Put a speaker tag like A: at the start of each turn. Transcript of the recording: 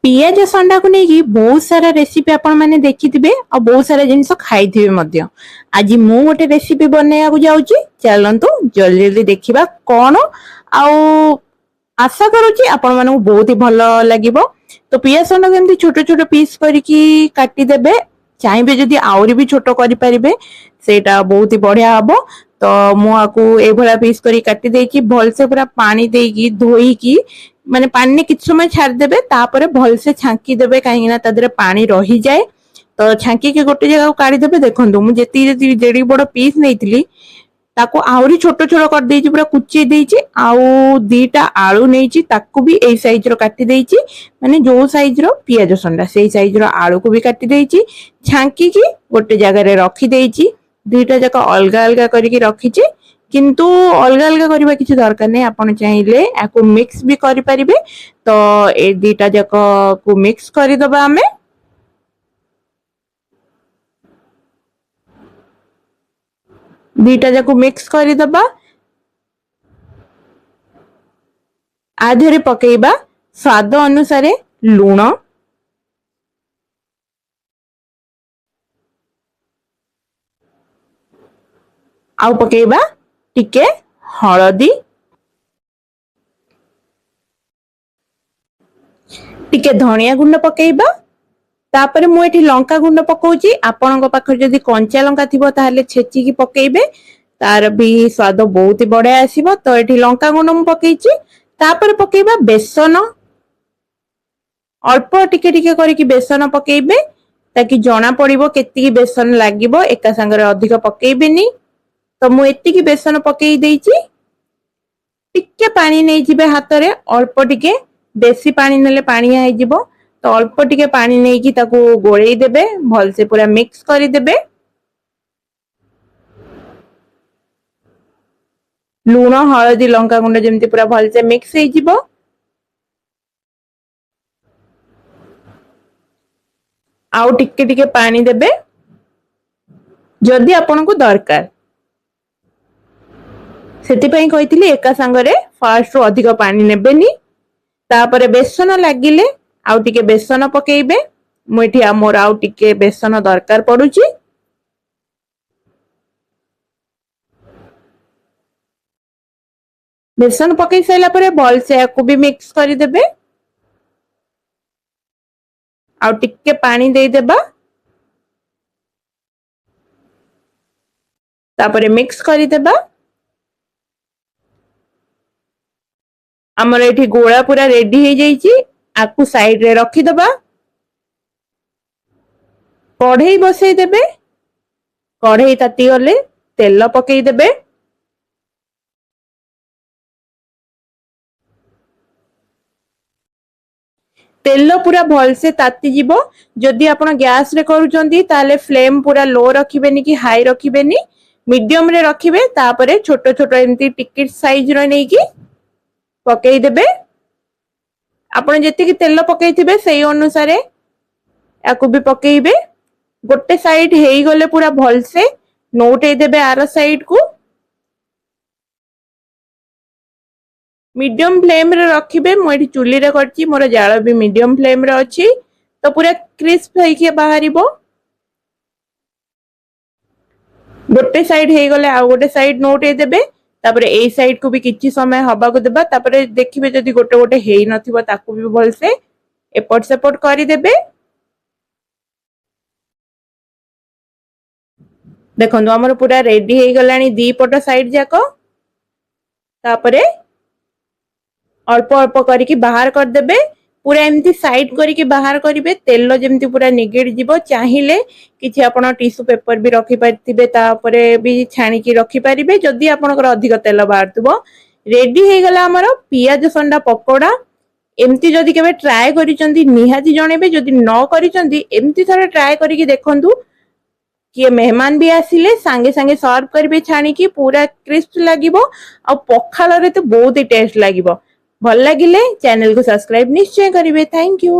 A: पियाज संडा को लेकिन बहुत सारा रेसिपी आपण मैंने देखिथिबे और बहुत सारा जिनिस खाइथिबे मध्य। आज मु गोटे रेसिपी बनैया को जाउची, चलंतु जल्दी जल्दी देखिबा कोन आउ आशा करूची आपण मानू बहुत ही भलो लागिबो। तो पियाज संडा को एमती छोटो छोटो पीस करिकी काटी देबे, चाहिए जदि आउरी भी छोटो करि परिबे सेटा बहुत ही बढ़िया हबो। तो मु आकू ए भला पीस करी काटी देकी भल से पूरा पानी देकी धोई की माने पानी किछ समय छाड़ देबे, तापरे भल से छांकी देबे काहे ना तादरे पानी रही जाए। तो छांकी के गोटे जगह को काढी देबे। देखंतु मु जेती जेडी बड़ पीस नेइतली ताको आउरी छोटो छोटो कर देइची, पूरा कुची देइची। आउ दीटा आलू नेइची ताको भी एई साइज रो काटी देइची, माने जो साइज रो पियाज संडा सेई साइज रो आलू को भी काटी देइची। छांकी की गोटे जगह रे रखी देइची, दुईटा जक अलगा अलगा करिकी रखीची। किंतु अलगा अलगा करबा किछि दरकार नै, आपण चाहिले याको मिक्स भी करि परिबे। तो ए दुईटा जक को मिक्स करि दबा हमें। दुईटा जक मिक्स करि दबा, आधरे पकेइबा स्वाद अनुसार लूण, आउ पकेइबा टिके हळदी, टिके धनिया गुंड पकेइबा। तापरे मु एठी लंका गुंड पकाउची, आपनक पाखर जदि कंचा लंका थिबो ताहले छेची की पकेइबे, तार भी स्वाद बहुत ही बढ़िया आसीबो। तो एठी लंका गुंड मु पकेइची। तापरे पकेइबा बेसन, अल्प टिके टिके करिकी बेसन पकेइबे ताकि जणा पड़िबो केतिकी बेसन लागिबो, एका संगे अधिक पकेइबेनी। तो मु एतिकी बेसन पकेई देइची। टिके पानी नै जिबे हातरे, अल्प टिके, बेसी पानी नेले पानी आइ जिवो। तो अल्प टिके पानी नै की ताको गोळेई देबे, भल से पूरा मिक्स करि देबे। लूण हळदी लंका गुंड जेमती पूरा भल से मिक्स हे जिवो। आउ टिके टिके पानी देबे जदि आपन को दरकार। सेति पई कहितली एका संगरे फर्स्ट रो अधिक पानी नेबेनी। तापरे बेसन लागिले आउ टिके बेसन पकेइबे। मु एठी मोर आउ टिके बेसन दरकार पडुची। बेसन पकई साइला परे भल से याकू भी मिक्स करि देबे। आउ टिके पानी देई देबा, तापरे मिक्स करि देबा। हमर एठी गोळा पूरा रेडी हे जाईची, आकू साइड रे रखी दबा। कढ़ई बसई देबे, कढ़ई ताती गले तेल पकई देबे। तेल पूरा भल से ताती जीवो। जदि आपण गैस रे करूचंती ताले फ्लेम पूरा लो रखिबेनी कि हाई रखिबेनी, मीडियम रे रखिबे। तापरे छोटो छोटो एमती टिकिट साइज रो नै की पकई देबे। आपण जेति की तेल पकई थिबे सेही अनुसार याकू भी पकेइबे। गोटे साइड हेई गले पूरा भल से नोटै देबे आर साइड को। मीडियम फ्लेम रे रखिबे। मु एठी चुली रे करची, मोर जाळ भी मीडियम फ्लेम रे अछि। तो पूरा क्रिस्प होई के बाहरिबो। गोटे साइड हेई गले आ गोटे साइड नोटै देबे। तापरे ए साइड को भी किछि समय हबा को देबा। तापरे देखिबे जदि गोटे गोटे हेई नथिबो ताकू भी भल से एपट सेपट करि देबे। देखंतु हमर पूरा रेडी हेई गलानी दी पट साइड जाको। तापरे अल्प अल्प करिकी बाहर कर देबे। पूरा एमती साइड करिकी बाहर करिवे, तेल जेमती पूरा निगेड जिवो। चाहिले किछि आपण टिश्यू पेपर भी रखि पारतिबे, तापरे भी छाणी की रखि पारिबे जदि आपनकर अधिक तेल बाहरतबो। रेडी हे गला हमर पियाज संडा पकोड़ा। एमती जदि केबे ट्राई करिसंती निहाती जणेबे, जदि न करिसंती एमती थोड़ा ट्राई करिकी देखंतु। किए मेहमान भी आसिले सांगे सांगे सर्व करिवे छाणी की, पूरा क्रिस्प लागिबो आ पखाल रे तो बहुत ही टेस्ट लागिबो। भल लागिले चैनल को सब्सक्राइब निश्चय करिवे। Thank you.